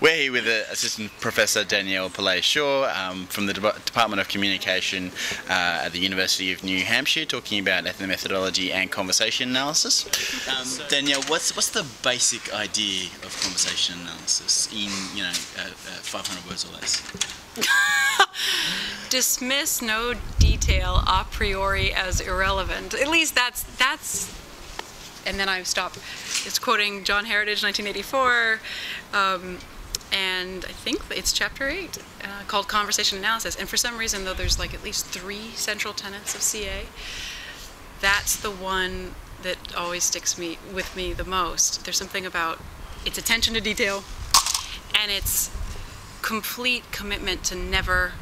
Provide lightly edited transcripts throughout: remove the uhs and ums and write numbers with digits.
We're here with Assistant Professor Danielle Pillet-Shore from the Department of Communication at the University of New Hampshire, talking about ethnomethodology and conversation analysis. Danielle, what's the basic idea of conversation analysis in 500 words or less? Dismiss no detail a priori as irrelevant. At least that's. And then I stopped. It's quoting John Heritage, 1984, and I think it's chapter 8, called Conversation Analysis. And for some reason, though, there's like at least 3 central tenets of CA. That's the one that always sticks with me the most. There's something about its attention to detail and its complete commitment to never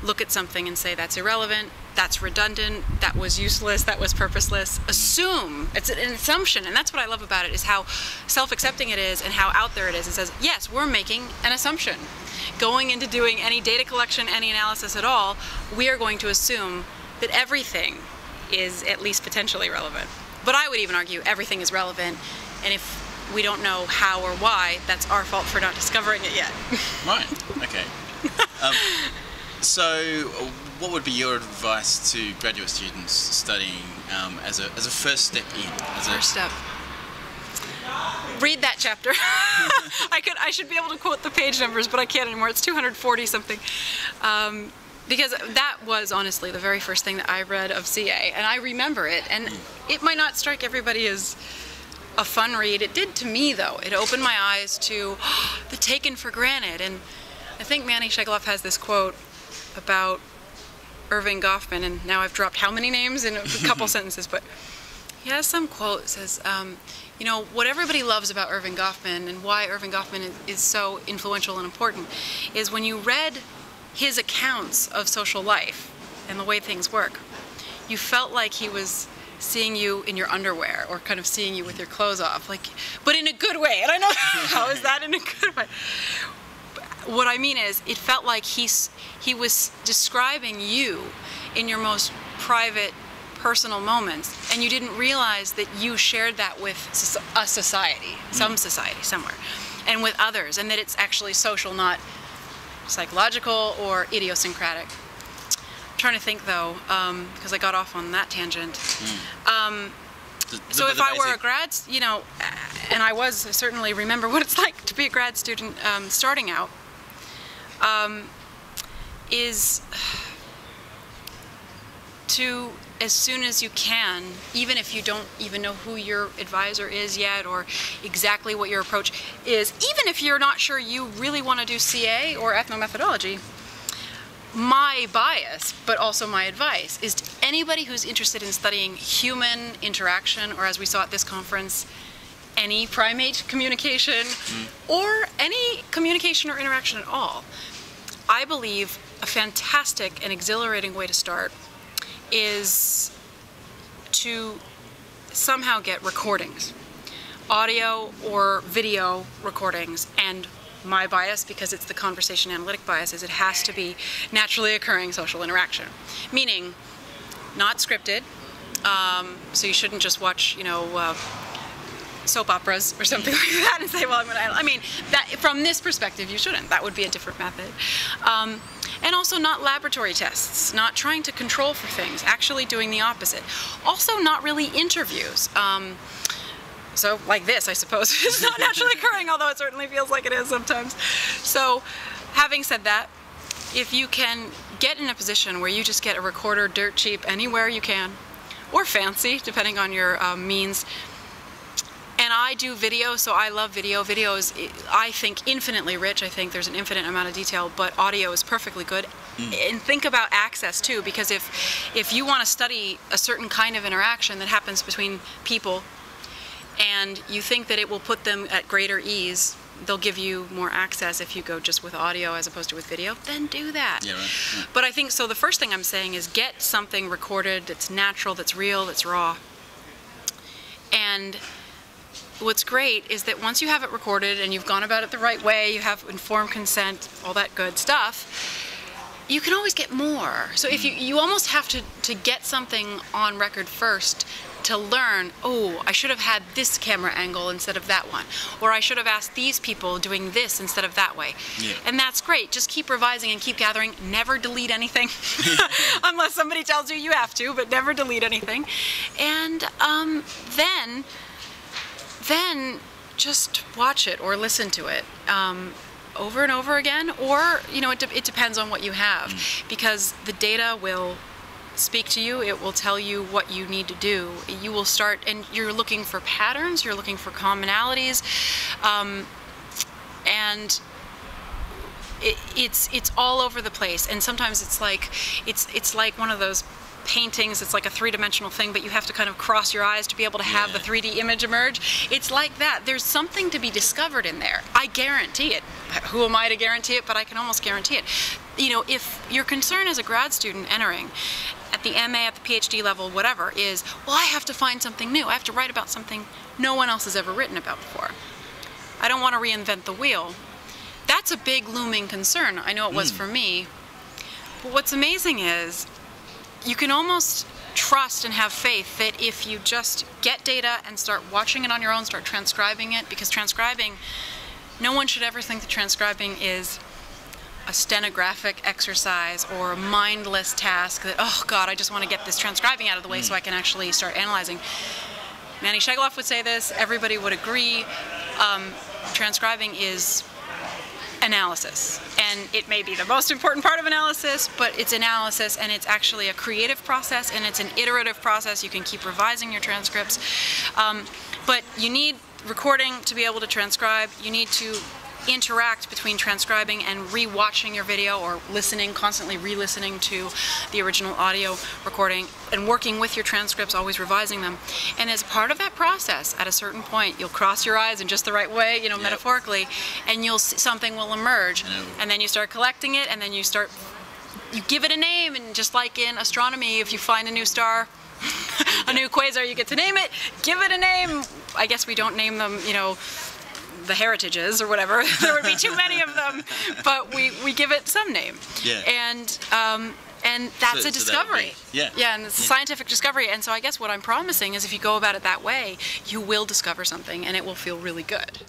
look at something and say that's irrelevant, that's redundant, that was useless, that was purposeless. Assume. It's an assumption, and that's what I love about it, is how self-accepting it is and how out there it is. It says, yes, we're making an assumption. Going into doing any data collection, any analysis at all, we are going to assume that everything is at least potentially relevant. But I would even argue everything is relevant, and if we don't know how or why, that's our fault for not discovering it yet. Right, okay. So, what would be your advice to graduate students studying as a first step in? First step. Read that chapter. I should be able to quote the page numbers, but I can't anymore. It's 240 something. Because that was honestly the very first thing that I read of CA, and I remember it. And it might not strike everybody as a fun read. It did to me, though. It opened my eyes to the taken for granted. And I think Manny Shegeloff has this quote about Irving Goffman, and now I've dropped how many names in a couple sentences, but he has some quote that says, what everybody loves about Irving Goffman and why Irving Goffman is so influential and important is when you read his accounts of social life and the way things work, you felt like he was seeing you in your underwear or kind of seeing you with your clothes off, but in a good way. And I know, how is that in a good way? What I mean is, it felt like he was describing you in your most private, personal moments, and you didn't realize that you shared that with a society, some society somewhere, and with others, and that it's actually social, not psychological or idiosyncratic. I'm trying to think, though, because I got off on that tangent. So if I were a grad, and I certainly remember what it's like to be a grad student starting out, is to, as soon as you can, even if you don't even know who your advisor is yet or exactly what your approach is, even if you're not sure you really want to do CA or ethnomethodology, my bias, but also my advice, is to anybody who's interested in studying human interaction, or as we saw at this conference, any primate communication, or any communication or interaction at all. I believe a fantastic and exhilarating way to start is to somehow get recordings, audio or video recordings, and my bias, because it's the conversation analytic bias, is it has to be naturally occurring social interaction, meaning not scripted, so you shouldn't just watch, soap operas or something like that and say, well, that from this perspective you shouldn't. That would be a different method. And also not laboratory tests, not trying to control for things, actually doing the opposite. Also not really interviews. So like this, I suppose, is not naturally occurring, although it certainly feels like it is sometimes. So having said that, if you can get in a position where you just get a recorder dirt cheap anywhere you can, or fancy, depending on your means. And I do video, so I love video. Video is, I think, infinitely rich. I think there's an infinite amount of detail, but audio is perfectly good. And think about access, too, because if you want to study a certain kind of interaction that happens between people, and you think that it will put them at greater ease, they'll give you more access if you go just with audio as opposed to with video, then do that. Yeah, right. Yeah. But I think, so the first thing I'm saying is get something recorded that's natural, that's real, that's raw. And what's great is that once you have it recorded and you've gone about it the right way, you have informed consent, all that good stuff, you can always get more. So if you almost have to get something on record first to learn, oh, I should have had this camera angle instead of that one, or I should have asked these people doing this instead of that way. Yeah. And that's great. Just keep revising and keep gathering. Never delete anything unless somebody tells you have to, but never delete anything. And then just watch it or listen to it over and over again, or it depends on what you have, because the data will speak to you. It will tell you what you need to do. You will start, and you're looking for patterns, you're looking for commonalities, and it's all over the place. And sometimes it's like one of those paintings. It's like a three-dimensional thing, but you have to kind of cross your eyes to be able to have the 3D image emerge. It's like that. There's something to be discovered in there. I guarantee it. Who am I to guarantee it? But I can almost guarantee it. If your concern as a grad student entering at the MA, at the PhD level, whatever, is, well, I have to find something new. I have to write about something no one else has ever written about before. I don't want to reinvent the wheel. That's a big looming concern. I know it was for me. But what's amazing is you can almost trust and have faith that if you just get data and start watching it on your own, start transcribing it, because transcribing, no one should ever think that transcribing is a stenographic exercise or a mindless task that, oh God, I just want to get this transcribing out of the way so I can actually start analyzing. Manny Shegloff would say this, everybody would agree. Transcribing is analysis, and it may be the most important part of analysis, but it's analysis, and it's actually a creative process, and it's an iterative process. You can keep revising your transcripts, but you need recording to be able to transcribe. You need to interact between transcribing and re-watching your video, or listening, constantly re-listening to the original audio recording, and working with your transcripts, always revising them. And as part of that process, at a certain point, you'll cross your eyes in just the right way, metaphorically, and something will emerge. And then you start collecting it, and then you give it a name. And just like in astronomy, if you find a new star, a new quasar, you get to name it, give it a name. I guess we don't name them, the heritages or whatever. There would be too many of them, but we give it some name. Yeah. And that's a discovery. Yeah, and it's a scientific discovery. And so I guess what I'm promising is if you go about it that way, you will discover something, and it will feel really good.